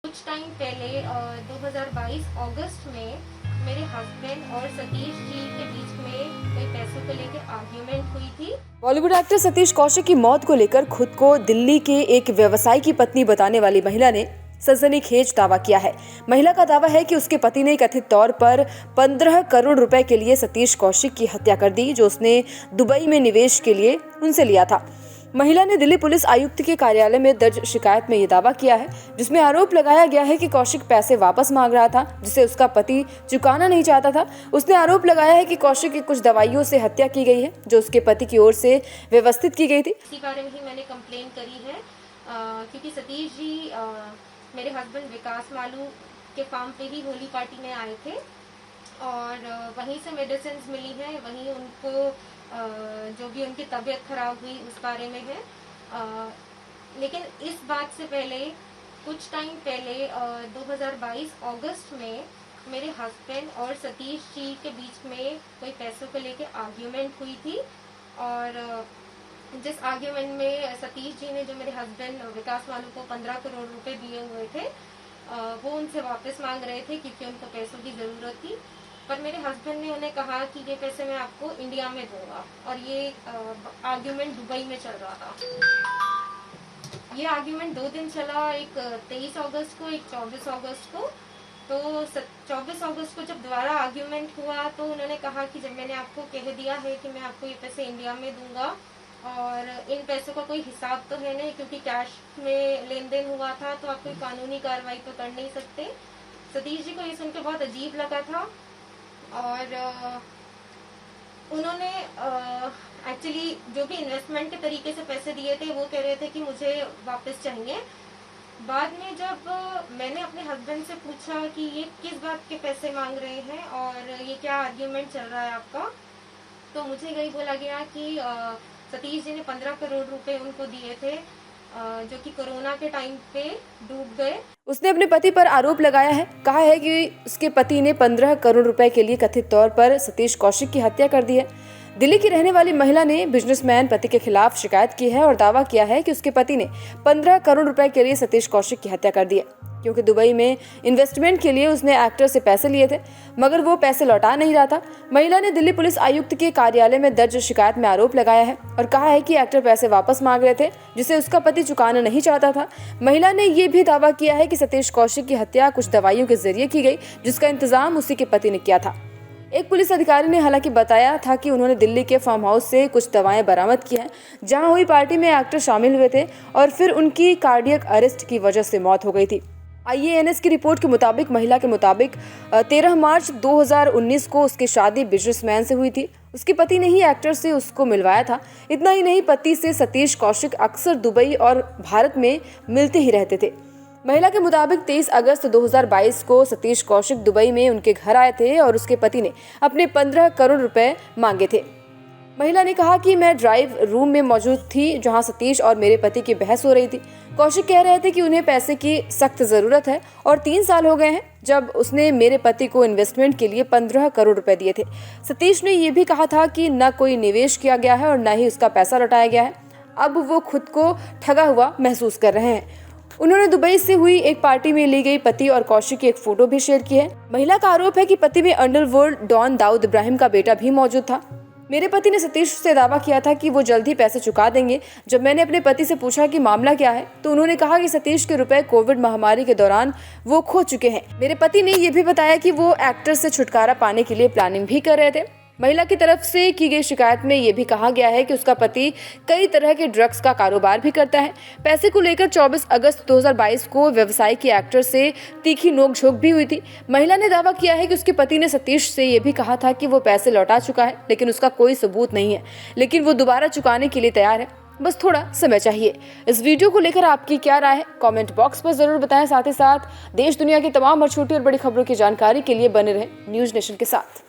कुछ टाइम पहले 2022 अगस्त में मेरे हस्बैंड और सतीश जी के बीच में कोई पैसों को लेकर आर्ग्यूमेंट हुई थी। बॉलीवुड एक्टर सतीश कौशिक की मौत को लेकर खुद को दिल्ली के एक व्यवसायी की पत्नी बताने वाली महिला ने सनसनीखेज दावा किया है। महिला का दावा है कि उसके पति ने कथित तौर पर 15 करोड़ रुपए के लिए सतीश कौशिक की हत्या कर दी, जो उसने दुबई में निवेश के लिए उनसे लिया था। महिला ने दिल्ली पुलिस आयुक्त के कार्यालय में दर्ज शिकायत में ये दावा किया है, जिसमें आरोप लगाया गया है कि कौशिक पैसे वापस मांग रहा था, जिसे उसका पति चुकाना नहीं चाहता था। उसने आरोप लगाया है कि कौशिक की कुछ दवाइयों से हत्या की गई है, जो उसके पति की ओर से व्यवस्थित की गई थी। इसी बारे में ही मैंने कंप्लेन करी है, क्योंकि सतीश जी मेरे हस्बैंड विकास मालू के फार्म पे ही होली पार्टी में आए थे और वहीं से मेडिसिन मिली है, वहीं उनको जो भी उनकी तबीयत खराब हुई उस बारे में है। लेकिन इस बात से पहले कुछ टाइम पहले 2022 अगस्त में मेरे हस्बैंड और सतीश जी के बीच में कोई पैसों को लेकर आर्ग्यूमेंट हुई थी और जिस आर्ग्यूमेंट में सतीश जी ने जो मेरे हस्बैंड विकास मालू को 15 करोड़ रुपए दिए हुए थे, वो उनसे वापस मांग रहे थे क्योंकि उनको पैसों की ज़रूरत थी। पर मेरे हस्बैंड ने उन्हें कहा कि ये पैसे मैं आपको इंडिया में दूंगा और ये आर्ग्यूमेंट दुबई में चल रहा था। ये आर्ग्यूमेंट 2 दिन चला, एक 23 अगस्त को, एक 24 अगस्त को। तो 24 अगस्त को जब दोबारा आर्ग्यूमेंट हुआ तो उन्होंने कहा कि जब मैंने आपको कह दिया है कि मैं आपको ये पैसे इंडिया में दूंगा और इन पैसों का कोई हिसाब तो है नहीं, क्योंकि कैश में लेन देन हुआ था, तो आप कोई कानूनी कार्रवाई तो कर नहीं सकते। सतीश जी को ये सुनकर बहुत अजीब लगा था और उन्होंने एक्चुअली जो भी इन्वेस्टमेंट के तरीके से पैसे दिए थे वो कह रहे थे कि मुझे वापस चाहिए। बाद में जब मैंने अपने हस्बैंड से पूछा कि ये किस बात के पैसे मांग रहे हैं और ये क्या आर्ग्यूमेंट चल रहा है आपका, तो मुझे यही बोला गया कि सतीश जी ने 15 करोड़ रुपए उनको दिए थे, जो कि कोरोना के टाइम पे डूब गए। उसने अपने पति पर आरोप लगाया है, कहा है कि उसके पति ने 15 करोड़ रुपए के लिए कथित तौर पर सतीश कौशिक की हत्या कर दी है। दिल्ली की रहने वाली महिला ने बिजनेसमैन पति के खिलाफ शिकायत की है और दावा किया है कि उसके पति ने 15 करोड़ रुपए के लिए सतीश कौशिक की हत्या कर दी है, क्योंकि दुबई में इन्वेस्टमेंट के लिए उसने एक्टर से पैसे लिए थे, मगर वो पैसे लौटा नहीं रहा था। महिला ने दिल्ली पुलिस आयुक्त के कार्यालय में दर्ज शिकायत में आरोप लगाया है और कहा है कि एक्टर पैसे वापस मांग रहे थे, जिसे उसका पति चुकाना नहीं चाहता था। महिला ने ये भी दावा किया है कि सतीश कौशिक की हत्या कुछ दवाइयों के जरिए की गई, जिसका इंतजाम उसी के पति ने किया था। एक पुलिस अधिकारी ने हालांकि बताया था कि उन्होंने दिल्ली के फार्म हाउस से कुछ दवाएं बरामद की हैं, जहां हुई पार्टी में एक्टर शामिल हुए थे और फिर उनकी कार्डियक अरेस्ट की वजह से मौत हो गई थी। IANS की रिपोर्ट के मुताबिक महिला के मुताबिक 13 मार्च 2019 को उसकी शादी बिजनेसमैन से हुई थी। उसके पति ने ही एक्टर से उसको मिलवाया था। इतना ही नहीं, पति से सतीश कौशिक अक्सर दुबई और भारत में मिलते ही रहते थे। महिला के मुताबिक 23 अगस्त 2022 को सतीश कौशिक दुबई में उनके घर आए थे और उसके पति ने अपने 15 करोड़ रुपए मांगे थे। महिला ने कहा कि मैं ड्राइव रूम में मौजूद थी, जहां सतीश और मेरे पति की बहस हो रही थी। कौशिक कह रहे थे कि उन्हें पैसे की सख्त जरूरत है और 3 साल हो गए हैं जब उसने मेरे पति को इन्वेस्टमेंट के लिए 15 करोड़ रुपए दिए थे। सतीश ने यह भी कहा था कि न कोई निवेश किया गया है और न ही उसका पैसा लौटाया गया है। अब वो खुद को ठगा हुआ महसूस कर रहे हैं। उन्होंने दुबई से हुई एक पार्टी में ली गई पति और कौशिक की एक फोटो भी शेयर की है। महिला का आरोप है कि पति में अंडरवर्ल्ड डॉन दाऊद इब्राहिम का बेटा भी मौजूद था। मेरे पति ने सतीश से दावा किया था कि वो जल्द ही पैसे चुका देंगे। जब मैंने अपने पति से पूछा कि मामला क्या है, तो उन्होंने कहा कि सतीश के रुपए कोविड महामारी के दौरान वो खो चुके हैं। मेरे पति ने ये भी बताया कि वो एक्टर से छुटकारा पाने के लिए प्लानिंग भी कर रहे थे। महिला की तरफ से की गई शिकायत में ये भी कहा गया है कि उसका पति कई तरह के ड्रग्स का कारोबार भी करता है। पैसे को लेकर 24 अगस्त 2022 को व्यवसाय के एक्टर से तीखी नोकझोंक भी हुई थी। महिला ने दावा किया है कि उसके पति ने सतीश से ये भी कहा था कि वो पैसे लौटा चुका है, लेकिन उसका कोई सबूत नहीं है, लेकिन वो दोबारा चुकाने के लिए तैयार है, बस थोड़ा समय चाहिए। इस वीडियो को लेकर आपकी क्या राय है, कमेंट बॉक्स पर जरूर बताएं। साथ ही साथ देश दुनिया की तमाम और छोटी और बड़ी खबरों की जानकारी के लिए बने रहें न्यूज नेशन के साथ।